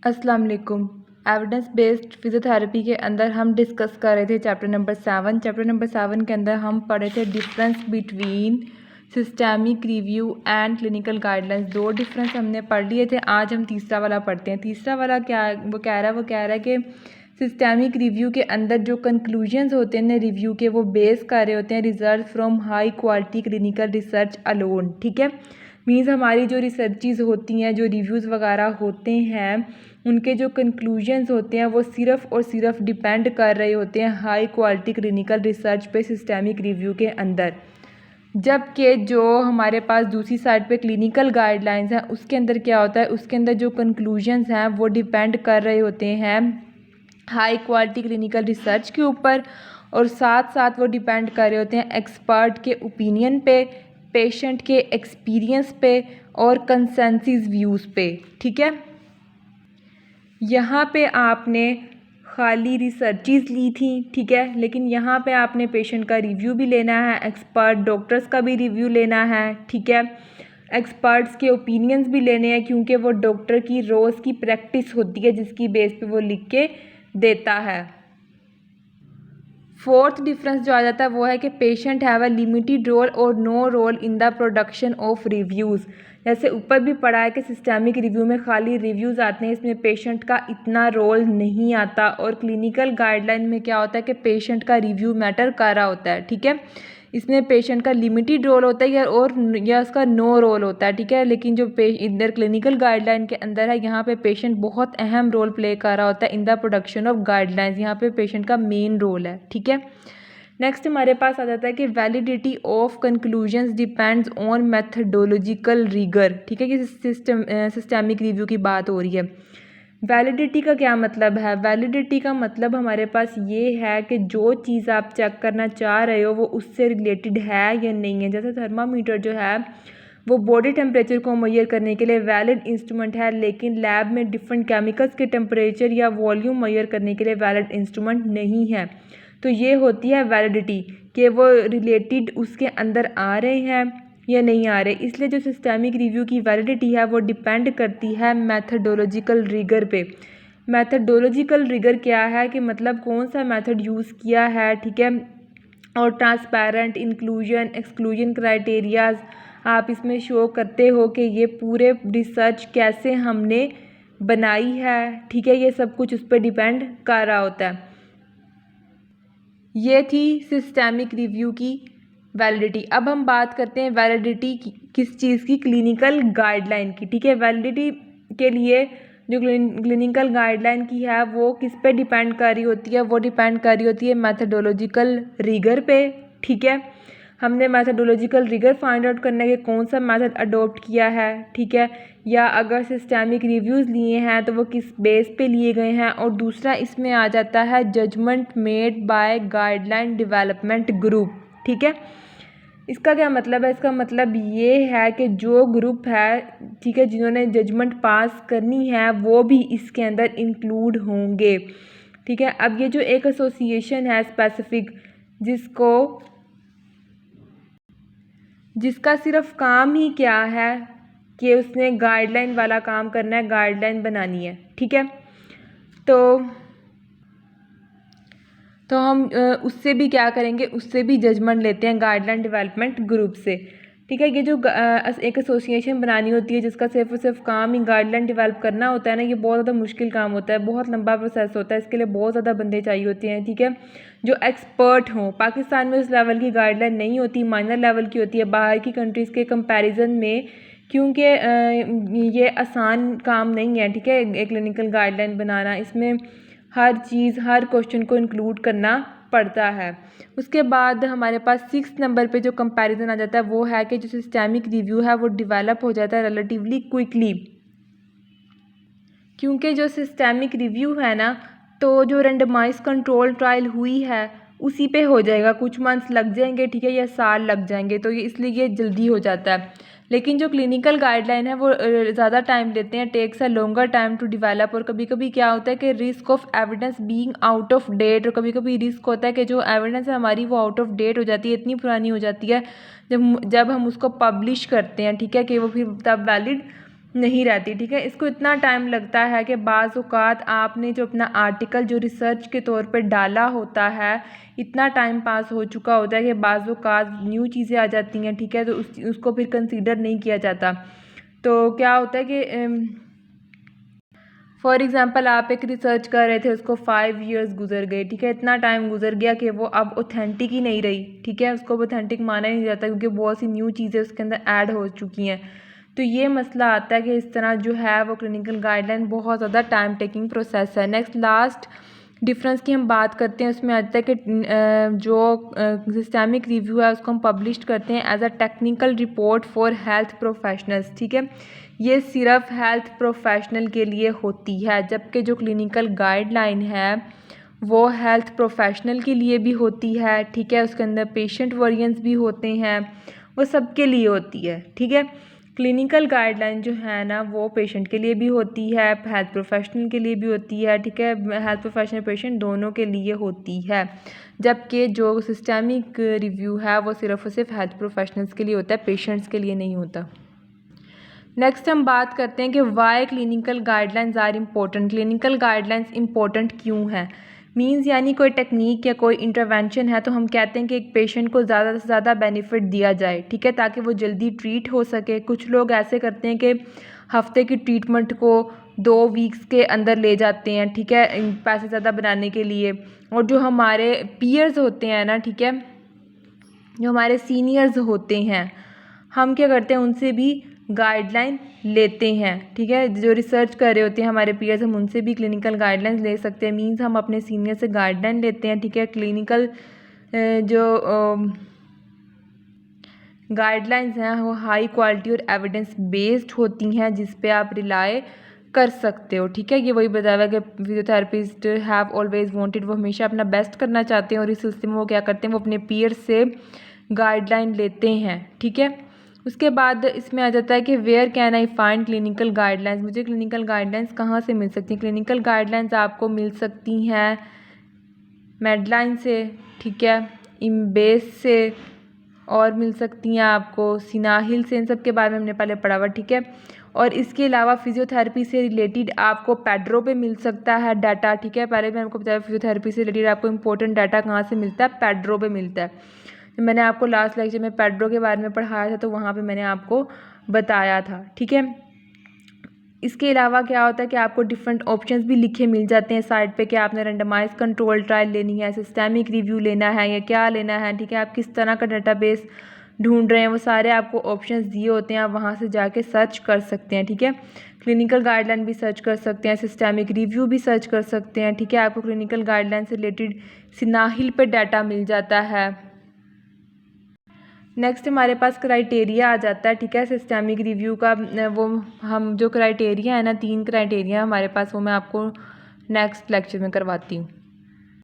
अस्सलाम वालेकुम। Evidence based physiotherapy के अंदर हम डिस्कस कर रहे थे चैप्टर नंबर 7 के अंदर हम पढ़े थे difference between systemic review and clinical guidelines. दो डिफरेंस हमने पढ़ लिए थे। आज हम तीसरा वाला पढ़ते हैं। तीसरा वाला क्या वो कह रहा है कि सिस्टेमिक रिव्यू के अंदर जो कंक्लूजन्स होते हैं रिव्यू के, वो बेस कर रहे होते हैं result from high quality clinical research alone. ठीक है, मीन्स हमारी जो रिसर्चेज होती हैं, जो रिव्यूज़ वगैरह होते हैं, उनके जो कंक्लूजन्स होते हैं वो सिर्फ़ और सिर्फ डिपेंड कर रहे होते हैं हाई क्वालिटी क्लिनिकल रिसर्च पे सिस्टेमिक रिव्यू के अंदर। जबकि जो हमारे पास दूसरी साइड पे क्लिनिकल गाइडलाइंस हैं, उसके अंदर क्या होता है, उसके अंदर जो कंक्लूजन्स हैं वो डिपेंड कर रहे होते हैं हाई क्वालिटी क्लिनिकल रिसर्च के ऊपर, और साथ साथ वो डिपेंड कर रहे होते हैं एक्सपर्ट के ओपिनियन पे, पेशेंट के एक्सपीरियंस पे और कंसेंसस व्यूज़ पे। ठीक है, यहाँ पे आपने खाली रिसर्चेज ली थी, ठीक है, लेकिन यहाँ पे आपने पेशेंट का रिव्यू भी लेना है, एक्सपर्ट डॉक्टर्स का भी रिव्यू लेना है। ठीक है, एक्सपर्ट्स के ओपिनियंस भी लेने हैं, क्योंकि वो डॉक्टर की रोज़ की प्रैक्टिस होती है जिसकी बेस पे वो लिख के देता है। फोर्थ डिफरेंस जो आ जाता है वो है कि patient have a limited role और no role in the production of reviews. जैसे ऊपर भी पढ़ा है कि सिस्टेमिक रिव्यू में खाली रिव्यूज़ आते हैं, इसमें पेशेंट का इतना रोल नहीं आता। और क्लिनिकल गाइडलाइन में क्या होता है कि पेशेंट का रिव्यू मैटर कर रहा होता है। ठीक है, इसमें पेशेंट का लिमिटेड रोल होता है या उसका नो रोल होता है। ठीक है, लेकिन जो इधर क्लिनिकल गाइडलाइन के अंदर है, यहाँ पे पेशेंट बहुत अहम रोल प्ले कर रहा होता है इन द प्रोडक्शन ऑफ गाइडलाइंस। यहाँ पे पेशेंट का मेन रोल है। ठीक है, नेक्स्ट हमारे पास आ जाता है कि validity of conclusions depends on methodological rigour. ठीक है, कि सिस्टेमिक रिव्यू की बात हो रही है। वैलिडिटी का क्या मतलब है? वैलिडिटी का मतलब हमारे पास ये है कि जो चीज़ आप चेक करना चाह रहे हो वो उससे रिलेटेड है या नहीं है। जैसे थर्मामीटर जो है वो बॉडी टेम्परेचर को मेजर करने के लिए वैलिड इंस्ट्रूमेंट है, लेकिन लैब में डिफरेंट केमिकल्स के टेम्परेचर या वॉल्यूम मेजर करने के लिए वैलिड इंस्ट्रूमेंट नहीं है। तो ये होती है वैलिडिटी, कि वो रिलेटेड उसके अंदर आ रहे हैं या नहीं आ रहे। इसलिए जो सिस्टेमिक रिव्यू की वैलिडिटी है वो डिपेंड करती है मैथडोलॉजिकल रिगर पे। मैथडोलॉजिकल रिगर क्या है कि मतलब कौन सा मेथड यूज़ किया है। ठीक है, और ट्रांसपेरेंट इंक्लूजन एक्सक्लूजन क्राइटेरियाज आप इसमें शो करते हो कि ये पूरे रिसर्च कैसे हमने बनाई है। ठीक है, ये सब कुछ उस पर डिपेंड कर रहा होता है। ये थी सिस्टेमिक रिव्यू की वैलिडिटी। अब हम बात करते हैं वैलिडिटी किस चीज़ की? क्लिनिकल गाइडलाइन की। ठीक है, वैलिडिटी के लिए जो क्लिनिकल गाइडलाइन की है वो किस पे डिपेंड कर रही होती है? वो डिपेंड कर रही होती है मैथडोलॉजिकल रिगर पे। ठीक है, हमने मैथडोलॉजिकल रिगर फाइंड आउट करने के कौन सा मेथड अडोप्ट किया है। ठीक है, या अगर सिस्टेमिक रिव्यूज़ लिए हैं तो वो किस बेस पे लिए गए हैं। और दूसरा इसमें आ जाता है judgement made by guideline development group. ठीक है, इसका क्या मतलब है? इसका मतलब ये है कि जो ग्रुप है, ठीक है, जिन्होंने जजमेंट पास करनी है वो भी इसके अंदर इंक्लूड होंगे। ठीक है, अब ये जो एक एसोसिएशन है स्पेसिफिक, जिसका सिर्फ काम ही क्या है कि उसने गाइडलाइन वाला काम करना है, गाइडलाइन बनानी है। ठीक है, तो हम उससे भी क्या करेंगे, उससे भी जजमेंट लेते हैं गाइडलाइन डेवलपमेंट ग्रुप से। ठीक है, ये जो एक एसोसिएशन बनानी होती है जिसका सिर्फ और सिर्फ काम ही गाइडलाइन डेवलप करना होता है ना, ये बहुत ज़्यादा मुश्किल काम होता है, बहुत लंबा प्रोसेस होता है। इसके लिए बहुत ज़्यादा बंदे चाहिए होते हैं। ठीक है, जो एक्सपर्ट हों। पाकिस्तान में उस लेवल की गाइडलाइन नहीं होती, माइनर लेवल की होती है बाहर की कंट्रीज़ के कंपैरिजन में, क्योंकि ये आसान काम नहीं है। ठीक है, एक क्लिनिकल गाइडलाइन बनाना, इसमें हर चीज़ हर क्वेश्चन को इंक्लूड करना पड़ता है। उसके बाद हमारे पास 6 नंबर पे जो कंपैरिजन आ जाता है वो है कि जो सिस्टेमिक रिव्यू है वो डेवलप हो जाता है रिलेटिवली क्विकली। क्योंकि जो सिस्टेमिक रिव्यू है ना, तो जो रेंडमाइज कंट्रोल ट्रायल हुई है उसी पे हो जाएगा, कुछ मंथ्स लग जाएंगे। ठीक है, या साल लग जाएंगे, तो ये इसलिए ये जल्दी हो जाता है। लेकिन जो क्लिनिकल गाइडलाइन है वो ज़्यादा टाइम लेते हैं, takes a longer time to develop. और कभी कभी क्या होता है कि risk of evidence being out of date, और कभी कभी रिस्क होता है कि जो एविडेंस है हमारी वो आउट ऑफ डेट हो जाती है, इतनी पुरानी हो जाती है जब हम उसको पब्लिश करते हैं। ठीक है, कि वो फिर तब वैलिड नहीं रहती, ठीक है। इसको इतना टाइम लगता है कि बाज़ औक़ात आपने जो अपना आर्टिकल जो रिसर्च के तौर पे डाला होता है, इतना टाइम पास हो चुका होता है कि बाज़ औक़ात न्यू चीज़ें आ जाती हैं, ठीक है, तो उसको फिर कंसीडर नहीं किया जाता। तो क्या होता है कि फॉर एग्ज़ाम्पल आप एक रिसर्च कर रहे थे, उसको 5 ईयर्स गुजर गए, ठीक है, इतना टाइम गुजर गया कि वो अब ऑथेंटिक ही नहीं रही, ठीक है, उसको ऑथेंटिक माना ही नहीं जाता क्योंकि बहुत सी न्यू चीज़ें उसके अंदर ऐड हो चुकी हैं। तो ये मसला आता है कि इस तरह जो है वो क्लिनिकल गाइडलाइन बहुत ज़्यादा टाइम टेकिंग प्रोसेस है। नेक्स्ट लास्ट डिफरेंस की हम बात करते हैं, उसमें आता है कि जो सिस्टमिक रिव्यू है उसको हम पब्लिश करते हैं as a technical report for health professionals, ठीक है, ये सिर्फ हेल्थ प्रोफेशनल के लिए होती है, जबकि जो क्लिनिकल गाइडलाइन है वो हेल्थ प्रोफेशनल के लिए भी होती है, ठीक है, उसके अंदर पेशेंट वेरिएंस भी होते हैं, वो सबके लिए होती है, ठीक है। क्लिनिकल गाइडलाइन जो है ना वो पेशेंट के लिए भी होती है, हेल्थ प्रोफेशनल के लिए भी होती है, ठीक है, हेल्थ प्रोफेशनल पेशेंट दोनों के लिए होती है, जबकि जो सिस्टमिक रिव्यू है वो सिर्फ और सिर्फ हेल्थ प्रोफेशनल्स के लिए होता है, पेशेंट्स के लिए नहीं होता। नेक्स्ट हम बात करते हैं कि why clinical guidelines are important, clinical guidelines important क्यों है। मींस यानी कोई टेक्निक या कोई इंटरवेंशन है तो हम कहते हैं कि एक पेशेंट को ज़्यादा से ज़्यादा बेनिफिट दिया जाए, ठीक है, ताकि वो जल्दी ट्रीट हो सके। कुछ लोग ऐसे करते हैं कि हफ्ते की ट्रीटमेंट को 2 वीक्स के अंदर ले जाते हैं, ठीक है, पैसे ज़्यादा बनाने के लिए। और जो हमारे पीयर्स होते हैं ना, ठीक है, जो हमारे सीनियर्स होते हैं, हम क्या करते हैं उनसे भी गाइडलाइन लेते हैं, ठीक है, जो रिसर्च कर रहे होते हैं हमारे पीयर्स, हम उनसे भी क्लिनिकल गाइडलाइंस ले सकते हैं। मींस हम अपने सीनियर से गाइडलाइन लेते हैं, ठीक है। क्लिनिकल जो गाइडलाइंस हैं वो हाई क्वालिटी और एविडेंस बेस्ड होती हैं, जिस पे आप रिलाय कर सकते हो, ठीक है। ये वही बताया हुआ है कि फिजियोथेरेपिस्ट हैव ऑलवेज वांटेड, वो हमेशा अपना बेस्ट करना चाहते हैं और इस सिलसिले में वो क्या करते हैं, वो अपने पीयर से गाइडलाइन लेते हैं, ठीक है। उसके बाद इसमें आ जाता है कि where can I find clinical guidelines, मुझे क्लिनिकल गाइडलाइंस कहाँ से मिल सकती हैं। क्लिनिकल गाइडलाइंस आपको मिल सकती हैं मेडलाइन से, ठीक है, इम्बेस से, और मिल सकती हैं आपको सिनाहिल से, इन सब के बारे में हमने पहले पढ़ा हुआ, ठीक है। और इसके अलावा फिजियोथेरेपी से रिलेटेड आपको पेड्रो पे मिल सकता है डाटा, ठीक है, पहले मैं आपको बताया फिजियोथेरेपी से रिलेटेड आपको इंपॉर्टेंट डाटा कहाँ से मिलता है, पेड्रो पे मिलता है। तो मैंने आपको लास्ट लेक्चर में पेड्रो के बारे में पढ़ाया था, तो वहाँ पे मैंने आपको बताया था, ठीक है। इसके अलावा क्या होता है कि आपको डिफरेंट ऑप्शंस भी लिखे मिल जाते हैं साइड पे कि आपने रेंडमाइज कंट्रोल ट्रायल लेनी है, सिस्टेमिक रिव्यू लेना है या क्या लेना है, ठीक है, आप किस तरह का डाटाबेस ढूंढ रहे हैं, वो सारे आपको ऑप्शंस दिए होते हैं, आप वहाँ से जाके सर्च कर सकते हैं, ठीक है। क्लिनिकल गाइडलाइन भी सर्च कर सकते हैं, सिस्टेमिक रिव्यू भी सर्च कर सकते हैं, ठीक है। आपको क्लिनिकल गाइडलाइन से रिलेटेड सिनाहिल पे डाटा मिल जाता है। नेक्स्ट हमारे पास क्राइटेरिया आ जाता है, ठीक है, सिस्टेमिक रिव्यू का। वो हम जो क्राइटेरिया है ना, 3 क्राइटेरिया हमारे पास, वो मैं आपको नेक्स्ट लेक्चर में करवाती हूँ।